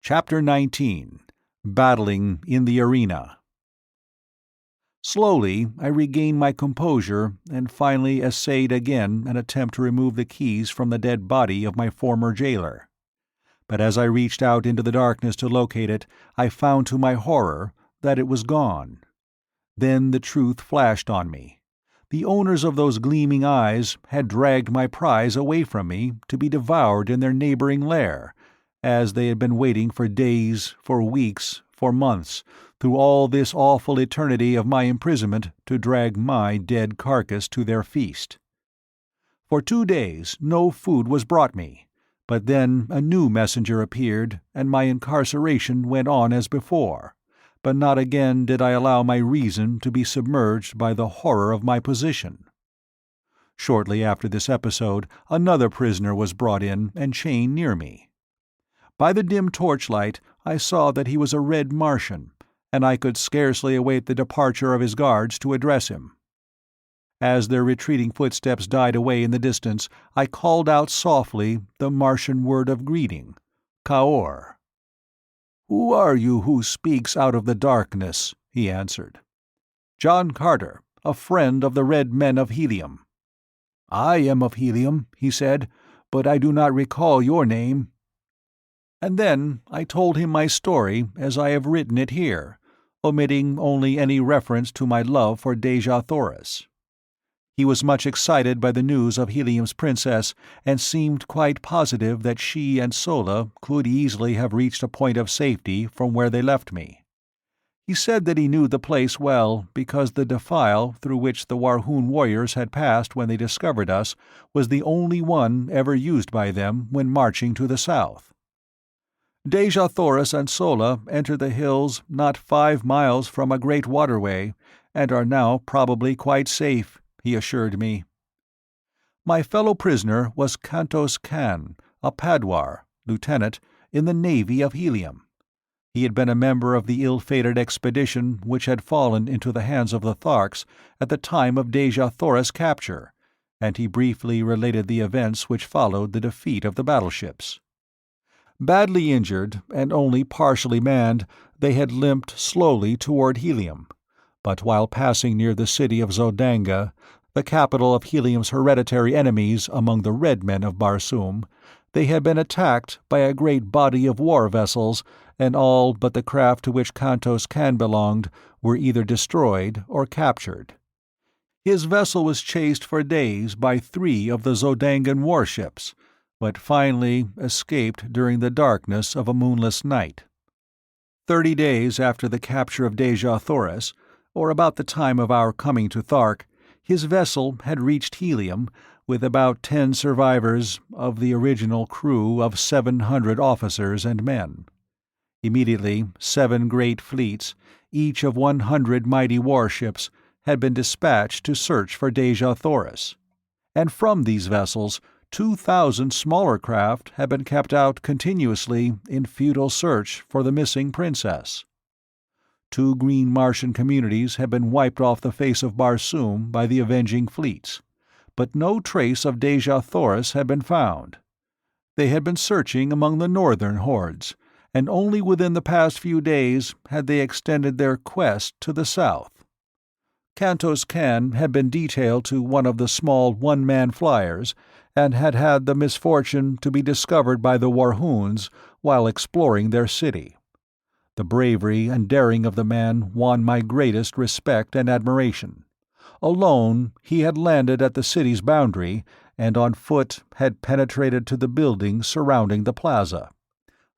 Chapter 19. Battling in the Arena. Slowly, I regained my composure and finally essayed again an attempt to remove the keys from the dead body of my former jailer. But as I reached out into the darkness to locate it, I found to my horror that it was gone. Then the truth flashed on me. The owners of those gleaming eyes had dragged my prize away from me to be devoured in their neighboring lair, as they had been waiting for days, for weeks, for months, through all this awful eternity of my imprisonment to drag my dead carcass to their feast. For 2 days no food was brought me, but then a new messenger appeared, and my incarceration went on as before, but not again did I allow my reason to be submerged by the horror of my position. Shortly after this episode, another prisoner was brought in and chained near me. By the dim torchlight, I saw that he was a red Martian, and I could scarcely await the departure of his guards to address him. As their retreating footsteps died away in the distance, I called out softly the Martian word of greeting, Kaor. "Who are you who speaks out of the darkness?" he answered. "John Carter, a friend of the Red Men of Helium." "I am of Helium," he said, "but I do not recall your name." And then I told him my story as I have written it here, omitting only any reference to my love for Dejah Thoris. He was much excited by the news of Helium's princess, and seemed quite positive that she and Sola could easily have reached a point of safety from where they left me. He said that he knew the place well because the defile through which the Warhoon warriors had passed when they discovered us was the only one ever used by them when marching to the south. Dejah Thoris and Sola entered the hills not 5 miles from a great waterway, and are now probably quite safe, he assured me. My fellow prisoner was Kantos Kan, a Padwar, lieutenant, in the navy of Helium. He had been a member of the ill-fated expedition which had fallen into the hands of the Tharks at the time of Dejah Thoris' capture, and he briefly related the events which followed the defeat of the battleships. Badly injured and only partially manned, they had limped slowly toward Helium, but while passing near the city of Zodanga, the capital of Helium's hereditary enemies among the Red Men of Barsoom, they had been attacked by a great body of war vessels, and all but the craft to which Kantos Kan belonged were either destroyed or captured. His vessel was chased for days by 3 of the Zodangan warships, but finally escaped during the darkness of a moonless night. 30 days after the capture of Dejah Thoris, or about the time of our coming to Thark, his vessel had reached Helium with about 10 survivors of the original crew of 700 officers and men. Immediately, 7 great fleets, each of 100 mighty warships, had been dispatched to search for Dejah Thoris, and from these vessels 2,000 smaller craft had been kept out continuously in futile search for the missing princess. 2 green Martian communities had been wiped off the face of Barsoom by the avenging fleets, but no trace of Dejah Thoris had been found. They had been searching among the northern hordes, and only within the past few days had they extended their quest to the south. Kantos Kan had been detailed to one of the small one-man flyers, and had had the misfortune to be discovered by the Warhoons while exploring their city. The bravery and daring of the man won my greatest respect and admiration. Alone, he had landed at the city's boundary, and on foot had penetrated to the buildings surrounding the plaza.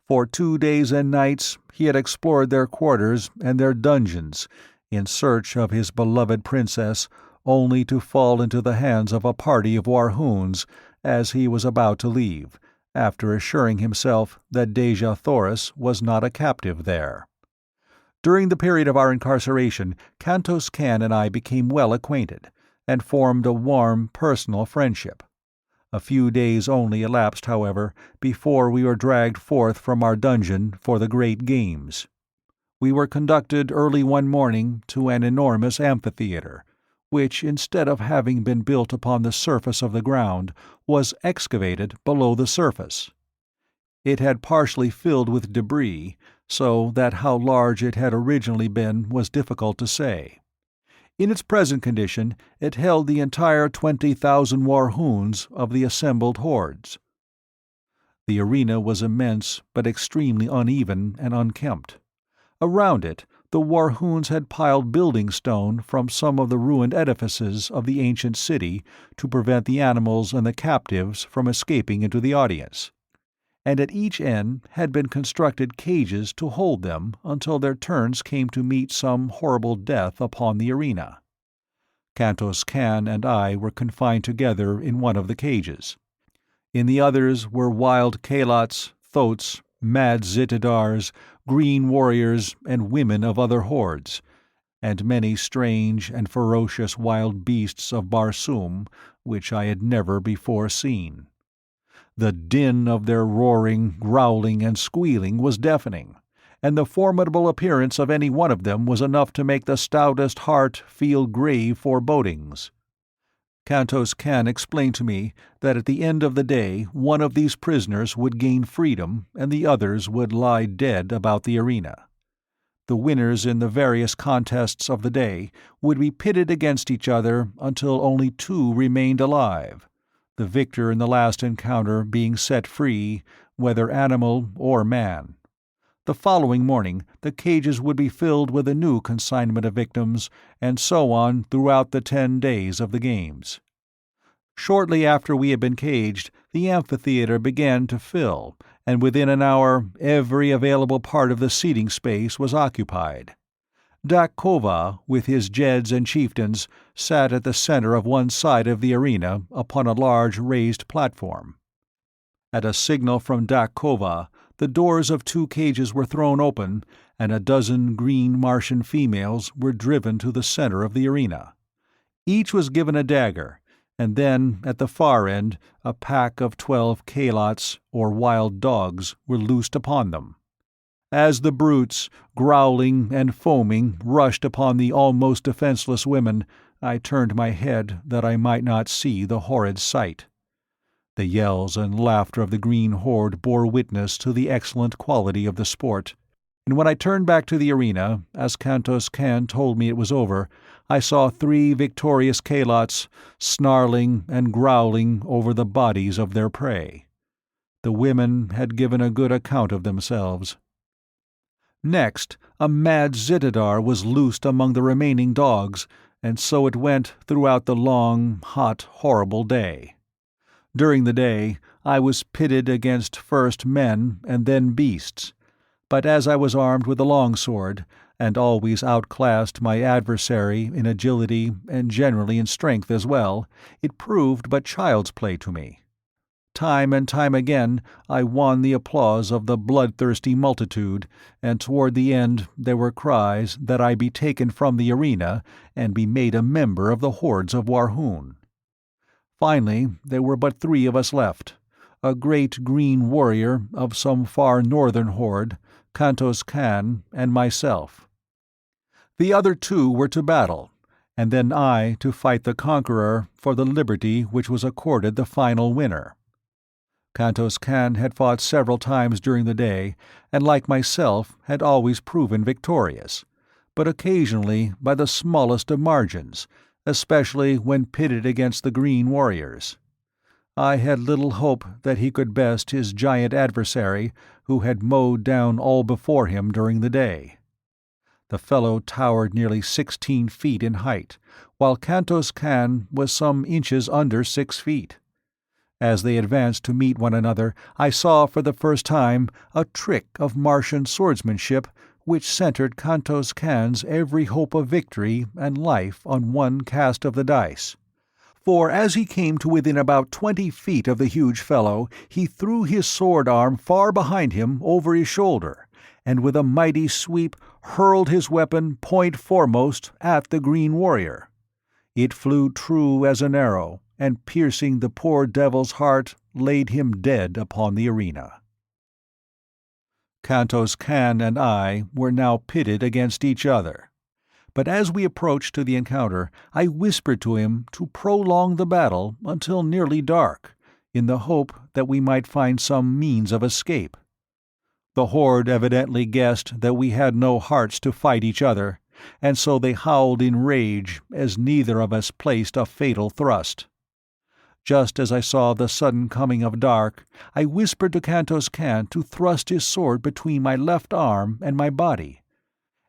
For 2 days and nights he had explored their quarters and their dungeons, in search of his beloved princess, only to fall into the hands of a party of Warhoons as he was about to leave, after assuring himself that Dejah Thoris was not a captive there. During the period of our incarceration, Kantos Kan and I became well acquainted, and formed a warm, personal friendship. A few days only elapsed, however, before we were dragged forth from our dungeon for the great games. We were conducted early one morning to an enormous amphitheater, which, instead of having been built upon the surface of the ground, was excavated below the surface. It had partially filled with debris, so that how large it had originally been was difficult to say. In its present condition, it held the entire 20,000 Warhoons of the assembled hordes. The arena was immense, but extremely uneven and unkempt. Around it, the Warhoons had piled building stone from some of the ruined edifices of the ancient city to prevent the animals and the captives from escaping into the audience, and at each end had been constructed cages to hold them until their turns came to meet some horrible death upon the arena. Kantos Kan and I were confined together in one of the cages. In the others were wild Kalots, Thoats, mad Zitidars, green warriors, and women of other hordes, and many strange and ferocious wild beasts of Barsoom, which I had never before seen. The din of their roaring, growling, and squealing was deafening, and the formidable appearance of any one of them was enough to make the stoutest heart feel grave forebodings. Kantos Kan explained to me that at the end of the day one of these prisoners would gain freedom and the others would lie dead about the arena. The winners in the various contests of the day would be pitted against each other until only two remained alive, the victor in the last encounter being set free, whether animal or man. The following morning the cages would be filled with a new consignment of victims, and so on throughout the 10 days of the games. Shortly after we had been caged, the amphitheater began to fill, and within an hour every available part of the seating space was occupied. Dak Kova, with his Jeds and chieftains, sat at the center of one side of the arena upon a large raised platform. At a signal from Dak Kova, the doors of 2 cages were thrown open, and a dozen green Martian females were driven to the center of the arena. Each was given a dagger, and then, at the far end, a pack of 12 Kalots, or wild dogs, were loosed upon them. As the brutes, growling and foaming, rushed upon the almost defenseless women, I turned my head that I might not see the horrid sight. The yells and laughter of the green horde bore witness to the excellent quality of the sport, and when I turned back to the arena, as Kantos Kan told me it was over, I saw 3 victorious Kalots snarling and growling over the bodies of their prey. The women had given a good account of themselves. Next, a mad Zitidar was loosed among the remaining dogs, and so it went throughout the long, hot, horrible day. During the day, I was pitted against first men and then beasts, but as I was armed with a longsword, and always outclassed my adversary in agility and generally in strength as well, it proved but child's play to me. Time and time again I won the applause of the bloodthirsty multitude, and toward the end there were cries that I be taken from the arena and be made a member of the hordes of Warhoon. Finally, there were but 3 of us left, a great green warrior of some far northern horde, Kantos Kan, and myself. The other 2 were to battle, and then I to fight the conqueror for the liberty which was accorded the final winner. Kantos Kan had fought several times during the day, and like myself had always proven victorious, but occasionally by the smallest of margins, especially when pitted against the green warriors. I had little hope that he could best his giant adversary, who had mowed down all before him during the day. The fellow towered nearly 16 feet in height, while Kantos Kan was some inches under 6 feet. As they advanced to meet one another, I saw for the first time a trick of Martian swordsmanship which centered Kantos Kan's every hope of victory and life on one cast of the dice. For as he came to within about 20 feet of the huge fellow, he threw his sword arm far behind him over his shoulder, and with a mighty sweep hurled his weapon point foremost at the green warrior. It flew true as an arrow, and piercing the poor devil's heart, laid him dead upon the arena. Kantos Kan and I were now pitted against each other. But as we approached to the encounter, I whispered to him to prolong the battle until nearly dark, in the hope that we might find some means of escape. The horde evidently guessed that we had no hearts to fight each other, and so they howled in rage as neither of us placed a fatal thrust. Just as I saw the sudden coming of dark, I whispered to Kantos Kan to thrust his sword between my left arm and my body.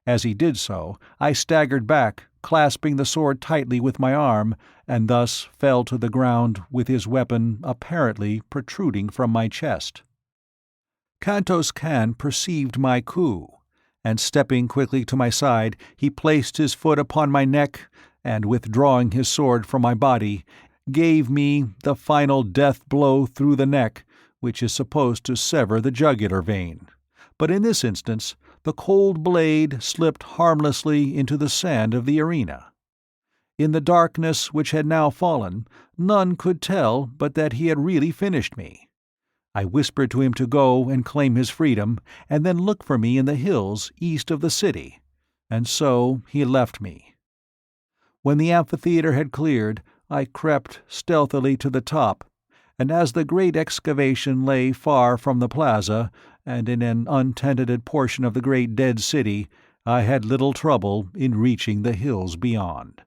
As he did so, I staggered back, clasping the sword tightly with my arm, and thus fell to the ground with his weapon apparently protruding from my chest. Kantos Kan perceived my coup, and stepping quickly to my side, he placed his foot upon my neck, and withdrawing his sword from my body, gave me the final death blow through the neck, which is supposed to sever the jugular vein. But in this instance, the cold blade slipped harmlessly into the sand of the arena. In the darkness which had now fallen, none could tell but that he had really finished me. I whispered to him to go and claim his freedom, and then look for me in the hills east of the city, and so he left me. When the amphitheater had cleared, I crept stealthily to the top, and as the great excavation lay far from the plaza, and in an untenanted portion of the great dead city, I had little trouble in reaching the hills beyond.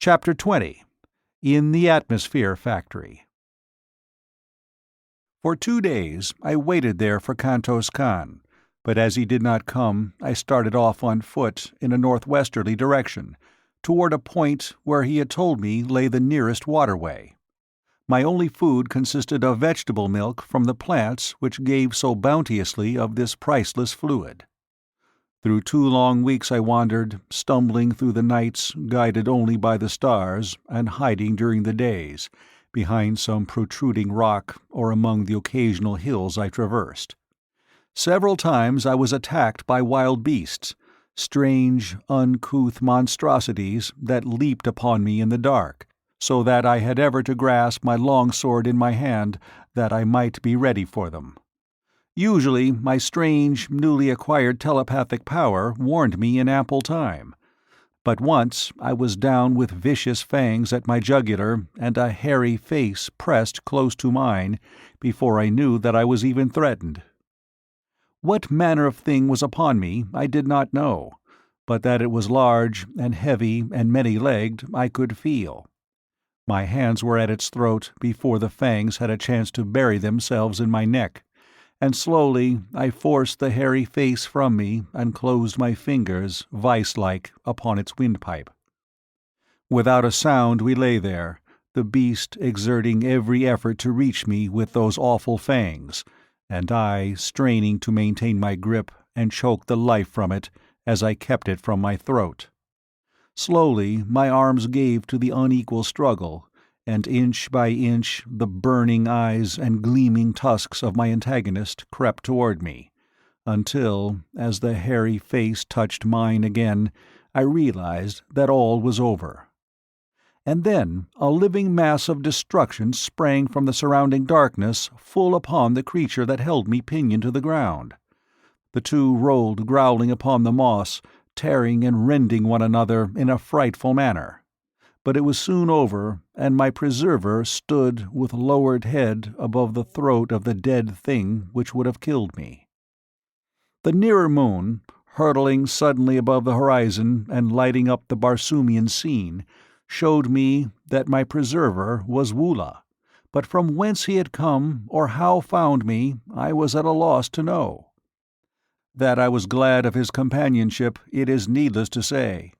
Chapter 20. In the Atmosphere Factory. For 2 days I waited there for Kantos Kan, but as he did not come, I started off on foot in a northwesterly direction, toward a point where he had told me lay the nearest waterway. My only food consisted of vegetable milk from the plants which gave so bounteously of this priceless fluid. Through 2 long weeks I wandered, stumbling through the nights guided only by the stars, and hiding during the days, behind some protruding rock or among the occasional hills I traversed. Several times I was attacked by wild beasts, strange, uncouth monstrosities that leaped upon me in the dark, so that I had ever to grasp my long sword in my hand that I might be ready for them. Usually my strange, newly acquired telepathic power warned me in ample time, but once I was down with vicious fangs at my jugular and a hairy face pressed close to mine before I knew that I was even threatened. What manner of thing was upon me I did not know, but that it was large and heavy and many-legged I could feel. My hands were at its throat before the fangs had a chance to bury themselves in my neck, and slowly I forced the hairy face from me and closed my fingers, vice-like, upon its windpipe. Without a sound we lay there, the beast exerting every effort to reach me with those awful fangs, and I straining to maintain my grip and choke the life from it as I kept it from my throat. Slowly my arms gave to the unequal struggle, and inch by inch the burning eyes and gleaming tusks of my antagonist crept toward me, until, as the hairy face touched mine again, I realized that all was over. And then a living mass of destruction sprang from the surrounding darkness full upon the creature that held me pinioned to the ground. The two rolled growling upon the moss, tearing and rending one another in a frightful manner. But it was soon over, and my preserver stood with lowered head above the throat of the dead thing which would have killed me. The nearer moon, hurtling suddenly above the horizon and lighting up the Barsoomian scene, showed me that my preserver was Woola, but from whence he had come or how found me I was at a loss to know. That I was glad of his companionship it is needless to say,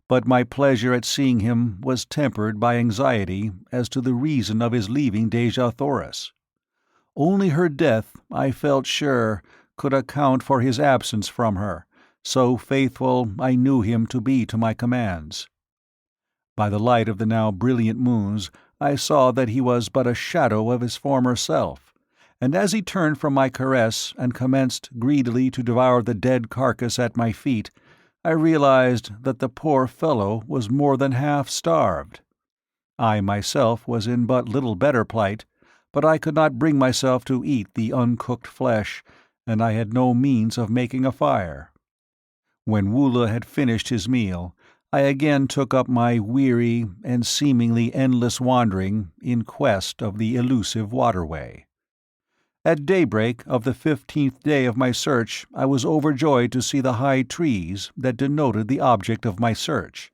but my pleasure at seeing him was tempered by anxiety as to the reason of his leaving Dejah Thoris. Only her death, I felt sure, could account for his absence from her, so faithful I knew him to be to my commands. By the light of the now brilliant moons I saw that he was but a shadow of his former self, and as he turned from my caress and commenced greedily to devour the dead carcass at my feet, I realized that the poor fellow was more than half starved. I myself was in but little better plight, but I could not bring myself to eat the uncooked flesh, and I had no means of making a fire. When Woola had finished his meal, I again took up my weary and seemingly endless wandering in quest of the elusive waterway. At daybreak of the 15th day of my search, I was overjoyed to see the high trees that denoted the object of my search.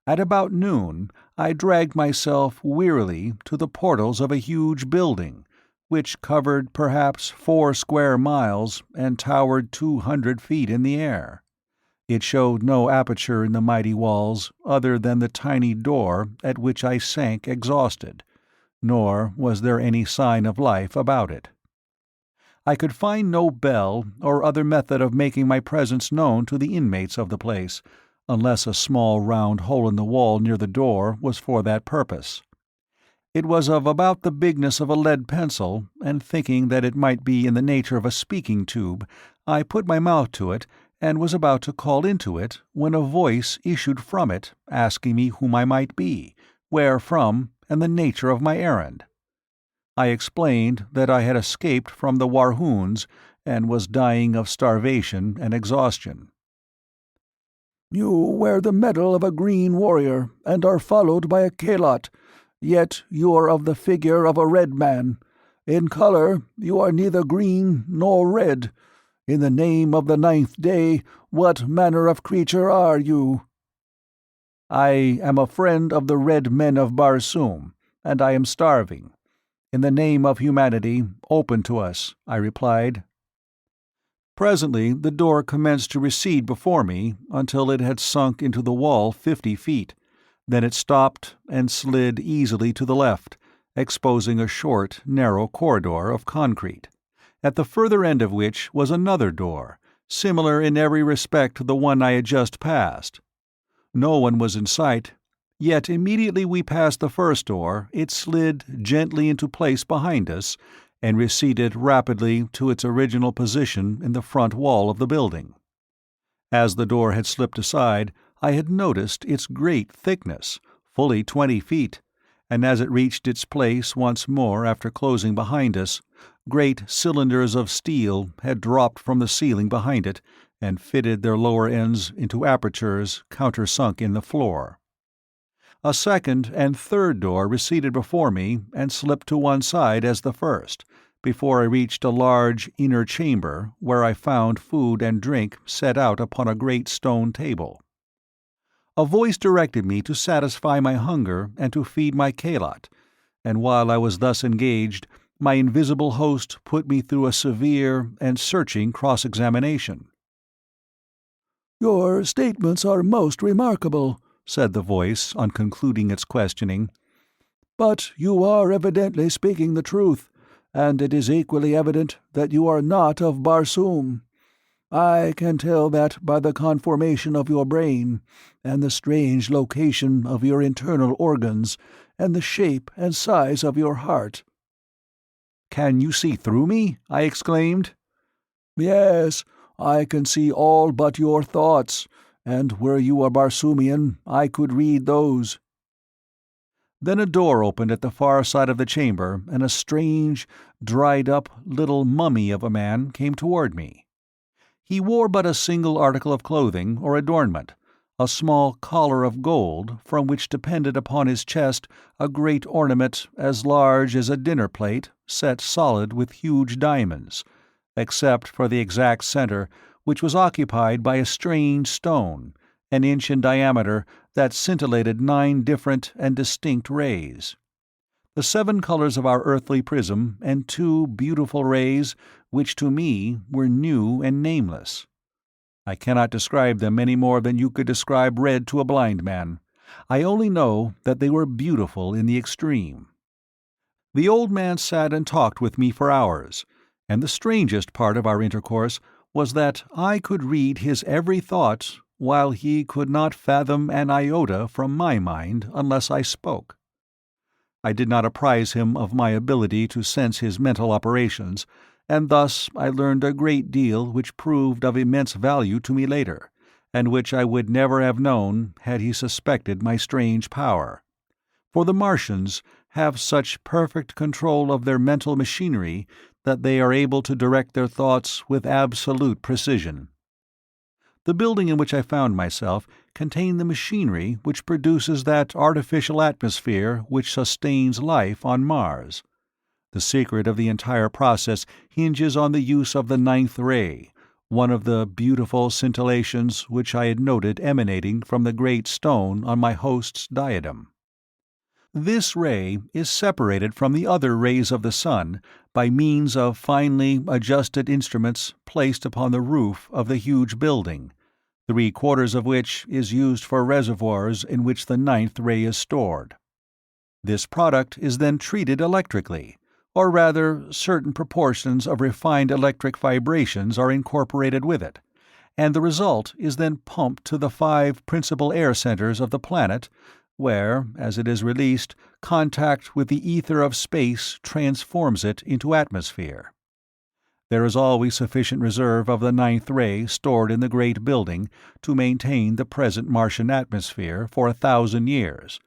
At about noon, I dragged myself wearily to the portals of a huge building, which covered perhaps 4 square miles and towered 200 feet in the air. It showed no aperture in the mighty walls other than the tiny door at which I sank exhausted, nor was there any sign of life about it. I could find no bell or other method of making my presence known to the inmates of the place, unless a small round hole in the wall near the door was for that purpose. It was of about the bigness of a lead pencil, and thinking that it might be in the nature of a speaking tube, I put my mouth to it and was about to call into it when a voice issued from it asking me whom I might be, where from, and the nature of my errand. I explained that I had escaped from the Warhoons and was dying of starvation and exhaustion. "You wear the medal of a green warrior, and are followed by a kalot, yet you are of the figure of a red man. In color you are neither green nor red. In the name of the 9th day, what manner of creature are you?" "I am a friend of the red men of Barsoom, and I am starving. In the name of humanity, open to us," I replied. Presently the door commenced to recede before me until it had sunk into the wall 50 feet. Then it stopped and slid easily to the left, exposing a short, narrow corridor of concrete, at the further end of which was another door, similar in every respect to the one I had just passed. No one was in sight, yet immediately we passed the first door it slid gently into place behind us, and receded rapidly to its original position in the front wall of the building. As the door had slipped aside, I had noticed its great thickness, fully 20 feet, and as it reached its place once more after closing behind us, great cylinders of steel had dropped from the ceiling behind it and fitted their lower ends into apertures countersunk in the floor. A second and third door receded before me and slipped to one side as the first, before I reached a large inner chamber where I found food and drink set out upon a great stone table. A voice directed me to satisfy my hunger and to feed my kalot, and while I was thus engaged, my invisible host put me through a severe and searching cross-examination. "Your statements are most remarkable," said the voice on concluding its questioning. "But you are evidently speaking the truth, and it is equally evident that you are not of Barsoom. I can tell that by the conformation of your brain, and the strange location of your internal organs, and the shape and size of your heart." "Can you see through me?" I exclaimed. "Yes, I can see all but your thoughts, and were you a Barsoomian, I could read those." Then a door opened at the far side of the chamber, and a strange, dried-up little mummy of a man came toward me. He wore but a single article of clothing or adornment, a small collar of gold from which depended upon his chest a great ornament as large as a dinner plate set solid with huge diamonds, except for the exact center, which was occupied by a strange stone, an inch in diameter, that scintillated 9 different and distinct rays. The 7 colors of our earthly prism, and 2 beautiful rays which to me were new and nameless. I cannot describe them any more than you could describe red to a blind man. I only know that they were beautiful in the extreme. The old man sat and talked with me for hours, and the strangest part of our intercourse was that I could read his every thought, while he could not fathom an iota from my mind unless I spoke. I did not apprise him of my ability to sense his mental operations, and thus I learned a great deal which proved of immense value to me later, and which I would never have known had he suspected my strange power. For the Martians have such perfect control of their mental machinery that they are able to direct their thoughts with absolute precision. The building in which I found myself contained the machinery which produces that artificial atmosphere which sustains life on Mars. The secret of the entire process hinges on the use of the ninth ray, one of the beautiful scintillations which I had noted emanating from the great stone on my host's diadem. This ray is separated from the other rays of the sun by means of finely adjusted instruments placed upon the roof of the huge building, 3/4 of which is used for reservoirs in which the ninth ray is stored. This product is then treated electrically, or rather certain proportions of refined electric vibrations are incorporated with it, and the result is then pumped to the 5 principal air centers of the planet, where, as it is released, contact with the ether of space transforms it into atmosphere. There is always sufficient reserve of the ninth ray stored in the great building to maintain the present Martian atmosphere for 1,000 years,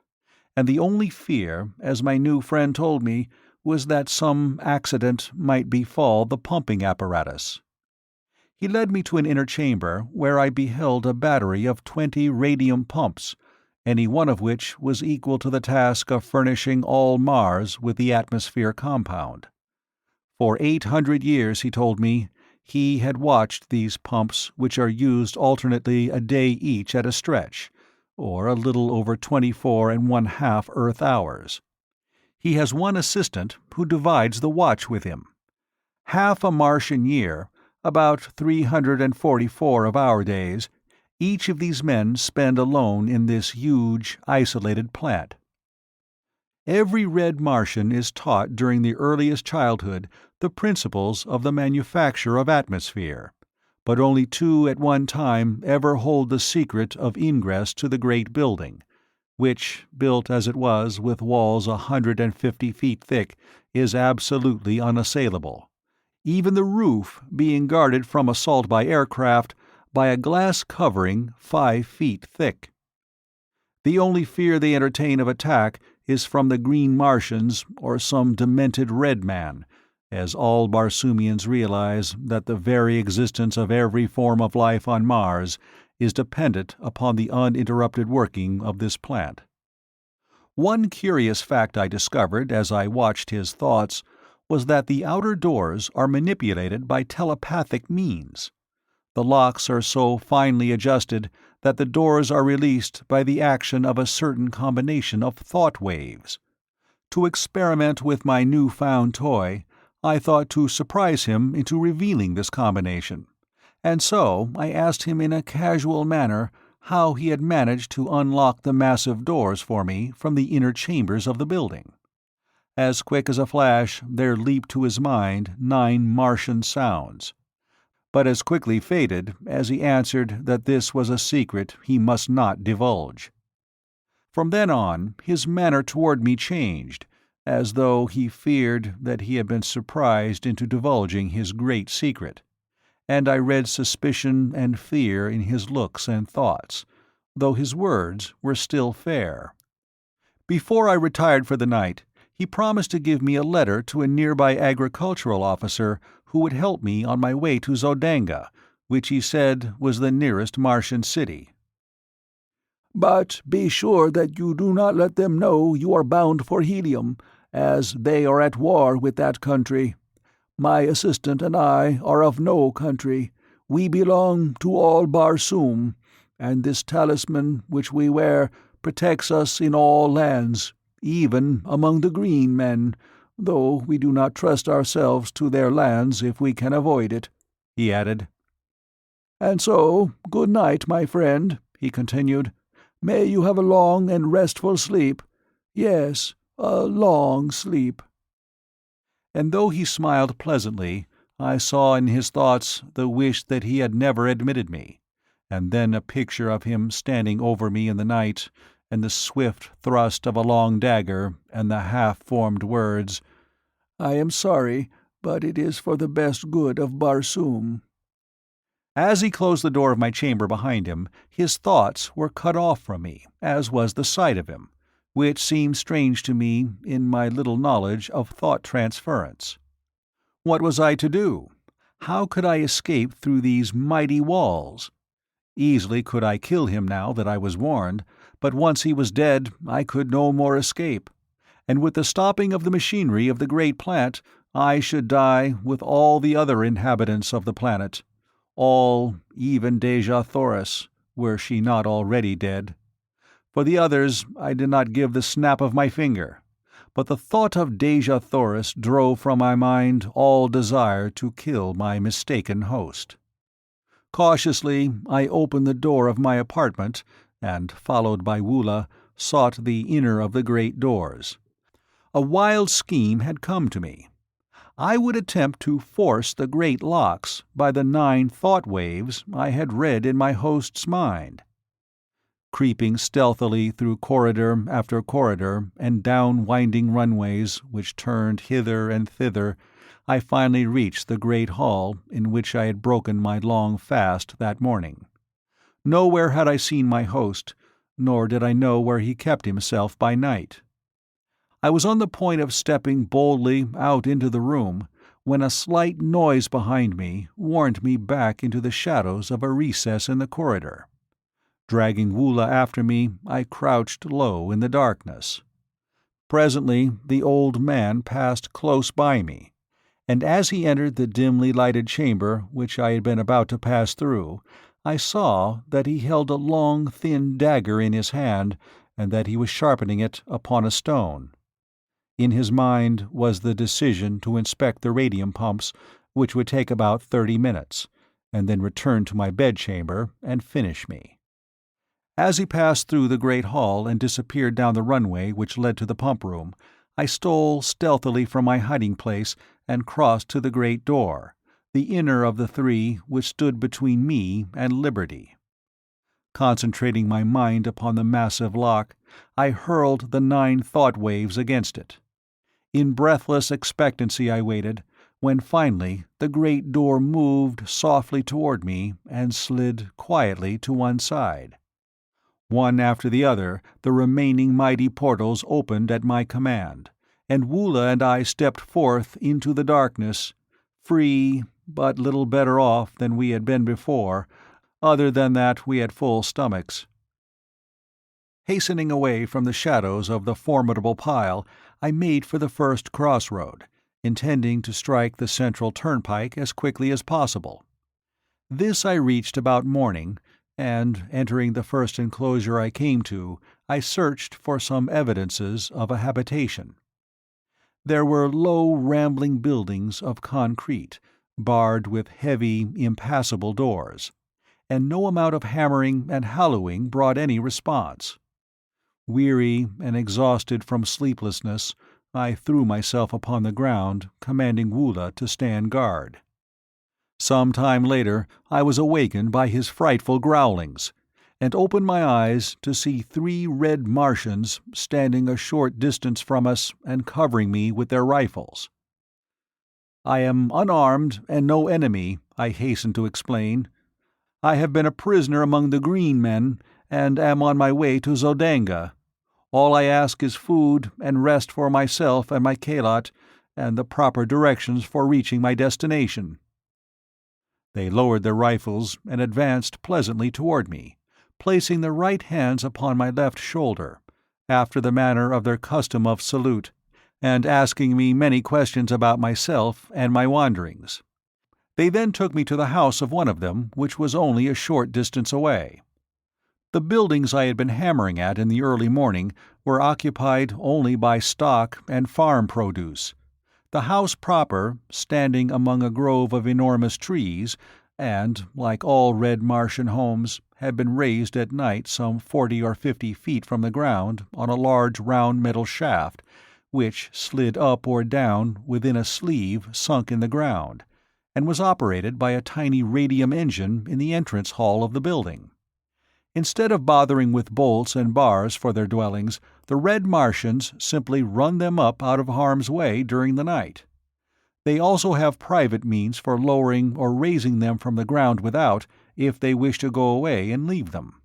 and the only fear, as my new friend told me, was that some accident might befall the pumping apparatus. He led me to an inner chamber where I beheld a battery of 20 radium pumps, any one of which was equal to the task of furnishing all Mars with the atmosphere compound. For 800 years, he told me, he had watched these pumps, which are used alternately a day each at a stretch, or a little over 24½ Earth hours. He has one assistant who divides the watch with him. Half a Martian year, about 344 of our days, each of these men spend alone in this huge, isolated plant. Every red Martian is taught during the earliest childhood the principles of the manufacture of atmosphere, but only 2 at one time ever hold the secret of ingress to the great building, which, built as it was with walls 150 feet thick, is absolutely unassailable, even the roof being guarded from assault by aircraft by a glass covering 5 feet thick. The only fear they entertain of attack is from the Green Martians or some demented Red Man, as all Barsoomians realize that the very existence of every form of life on Mars is dependent upon the uninterrupted working of this plant. One curious fact I discovered as I watched his thoughts was that the outer doors are manipulated by telepathic means. The locks are so finely adjusted that the doors are released by the action of a certain combination of thought waves. To experiment with my new-found toy, I thought to surprise him into revealing this combination, and so I asked him in a casual manner how he had managed to unlock the massive doors for me from the inner chambers of the building. As quick as a flash there leaped to his mind 9 Martian sounds, but as quickly faded as he answered that this was a secret he must not divulge. From then on, his manner toward me changed, as though he feared that he had been surprised into divulging his great secret, and I read suspicion and fear in his looks and thoughts, though his words were still fair. Before I retired for the night, he promised to give me a letter to a nearby agricultural officer who would help me on my way to Zodanga, which he said was the nearest Martian city. "But be sure that you do not let them know you are bound for Helium, as they are at war with that country. My assistant and I are of no country. We belong to all Barsoom, and this talisman which we wear protects us in all lands, even among the green men, though we do not trust ourselves to their lands if we can avoid it," he added. "And so, good night, my friend," he continued. "May you have a long and restful sleep. Yes, a long sleep." And though he smiled pleasantly, I saw in his thoughts the wish that he had never admitted me, and then a picture of him standing over me in the night, and the swift thrust of a long dagger, and the half-formed words, "I am sorry, but it is for the best good of Barsoom." As he closed the door of my chamber behind him, his thoughts were cut off from me, as was the sight of him, which seemed strange to me in my little knowledge of thought transference. What was I to do? How could I escape through these mighty walls? Easily could I kill him now that I was warned, but once he was dead I could no more escape, and with the stopping of the machinery of the great plant I should die with all the other inhabitants of the planet, all, even Dejah Thoris, were she not already dead. For the others I did not give the snap of my finger, but the thought of Dejah Thoris drove from my mind all desire to kill my mistaken host. Cautiously I opened the door of my apartment, and, followed by Woola, sought the inner of the great doors. A wild scheme had come to me. I would attempt to force the great locks by the 9 thought waves I had read in my host's mind. Creeping stealthily through corridor after corridor and down winding runways which turned hither and thither, I finally reached the great hall in which I had broken my long fast that morning. Nowhere had I seen my host, nor did I know where he kept himself by night. I was on the point of stepping boldly out into the room when a slight noise behind me warned me back into the shadows of a recess in the corridor. Dragging Woola after me, I crouched low in the darkness. Presently the old man passed close by me, and as he entered the dimly lighted chamber which I had been about to pass through, I saw that he held a long thin dagger in his hand, and that he was sharpening it upon a stone. In his mind was the decision to inspect the radium pumps, which would take about 30 minutes, and then return to my bedchamber and finish me. As he passed through the great hall and disappeared down the runway which led to the pump room, I stole stealthily from my hiding place and crossed to the great door, the inner of the 3 which stood between me and liberty. Concentrating my mind upon the massive lock, I hurled the 9 thought waves against it. In breathless expectancy I waited, when finally the great door moved softly toward me and slid quietly to one side. One after the other, the remaining mighty portals opened at my command, and Woola and I stepped forth into the darkness, free, but little better off than we had been before, other than that we had full stomachs. Hastening away from the shadows of the formidable pile, I made for the first crossroad, intending to strike the central turnpike as quickly as possible. This I reached about morning, and, entering the first enclosure I came to, I searched for some evidences of a habitation. There were low rambling buildings of concrete, barred with heavy, impassable doors, and no amount of hammering and hallooing brought any response. Weary and exhausted from sleeplessness, I threw myself upon the ground, commanding Woola to stand guard. Some time later I was awakened by his frightful growlings, and opened my eyes to see 3 red Martians standing a short distance from us and covering me with their rifles. "I am unarmed and no enemy," I hastened to explain. "I have been a prisoner among the Green Men, and am on my way to Zodanga. All I ask is food and rest for myself and my Kalot, and the proper directions for reaching my destination." They lowered their rifles and advanced pleasantly toward me, placing their right hands upon my left shoulder, after the manner of their custom of salute, and asking me many questions about myself and my wanderings. They then took me to the house of one of them, which was only a short distance away. The buildings I had been hammering at in the early morning were occupied only by stock and farm produce. The house proper, standing among a grove of enormous trees, and, like all red Martian homes, had been raised at night some 40 or 50 feet from the ground on a large round metal shaft, which slid up or down within a sleeve sunk in the ground, and was operated by a tiny radium engine in the entrance hall of the building. Instead of bothering with bolts and bars for their dwellings, the red Martians simply run them up out of harm's way during the night. They also have private means for lowering or raising them from the ground without, if they wish to go away and leave them.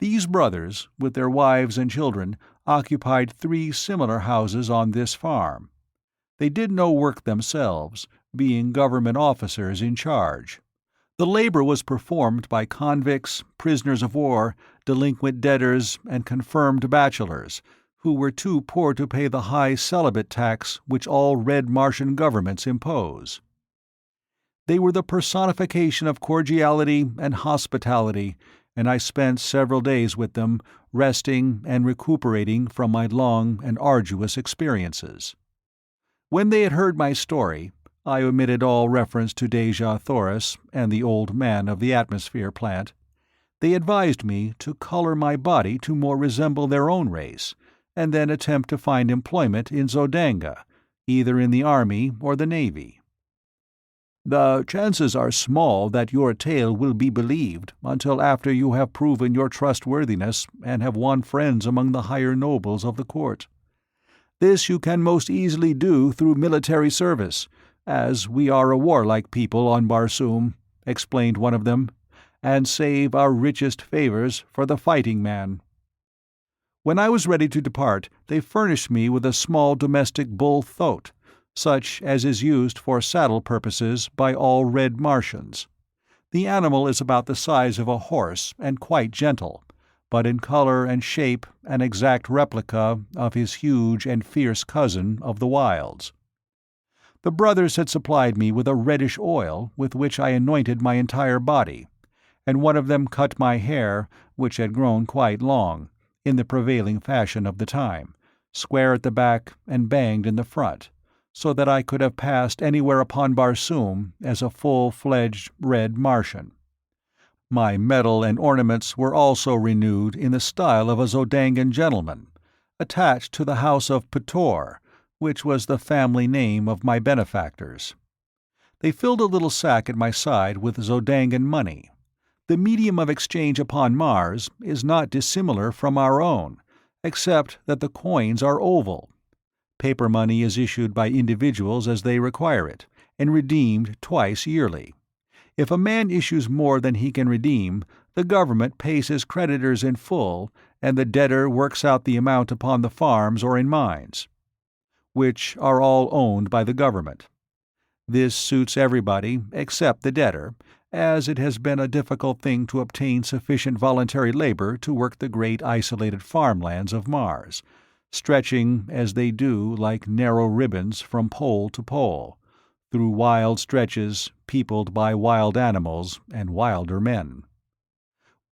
These brothers, with their wives and children, occupied 3 similar houses on this farm. They did no work themselves, being government officers in charge. The labor was performed by convicts, prisoners of war, delinquent debtors, and confirmed bachelors, who were too poor to pay the high celibate tax which all red Martian governments impose. They were the personification of cordiality and hospitality, and I spent several days with them, resting and recuperating from my long and arduous experiences. When they had heard my story, I omitted all reference to Dejah Thoris and the old man of the atmosphere plant. They advised me to color my body to more resemble their own race, and then attempt to find employment in Zodanga, either in the army or the navy. "The chances are small that your tale will be believed until after you have proven your trustworthiness and have won friends among the higher nobles of the court. This you can most easily do through military service, as we are a warlike people on Barsoom," explained one of them, "and save our richest favors for the fighting man." When I was ready to depart, they furnished me with a small domestic bull thoat, such as is used for saddle purposes by all red Martians. The animal is about the size of a horse and quite gentle, but in color and shape an exact replica of his huge and fierce cousin of the wilds. The brothers had supplied me with a reddish oil with which I anointed my entire body, and one of them cut my hair, which had grown quite long, in the prevailing fashion of the time, square at the back and banged in the front, so that I could have passed anywhere upon Barsoom as a full-fledged red Martian. My medal and ornaments were also renewed in the style of a Zodangan gentleman, attached to the house of Pator, which was the family name of my benefactors. They filled a little sack at my side with Zodangan money. The medium of exchange upon Mars is not dissimilar from our own, except that the coins are oval. Paper money is issued by individuals as they require it, and redeemed twice yearly. If a man issues more than he can redeem, the government pays his creditors in full, and the debtor works out the amount upon the farms or in mines, which are all owned by the government. This suits everybody except the debtor, as it has been a difficult thing to obtain sufficient voluntary labor to work the great isolated farmlands of Mars, stretching as they do like narrow ribbons from pole to pole, through wild stretches peopled by wild animals and wilder men.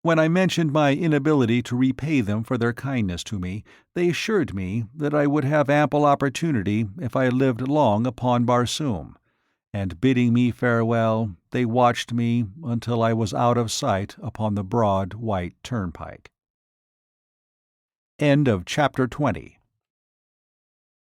When I mentioned my inability to repay them for their kindness to me, they assured me that I would have ample opportunity if I lived long upon Barsoom, and bidding me farewell, they watched me until I was out of sight upon the broad white turnpike. End of Chapter 20.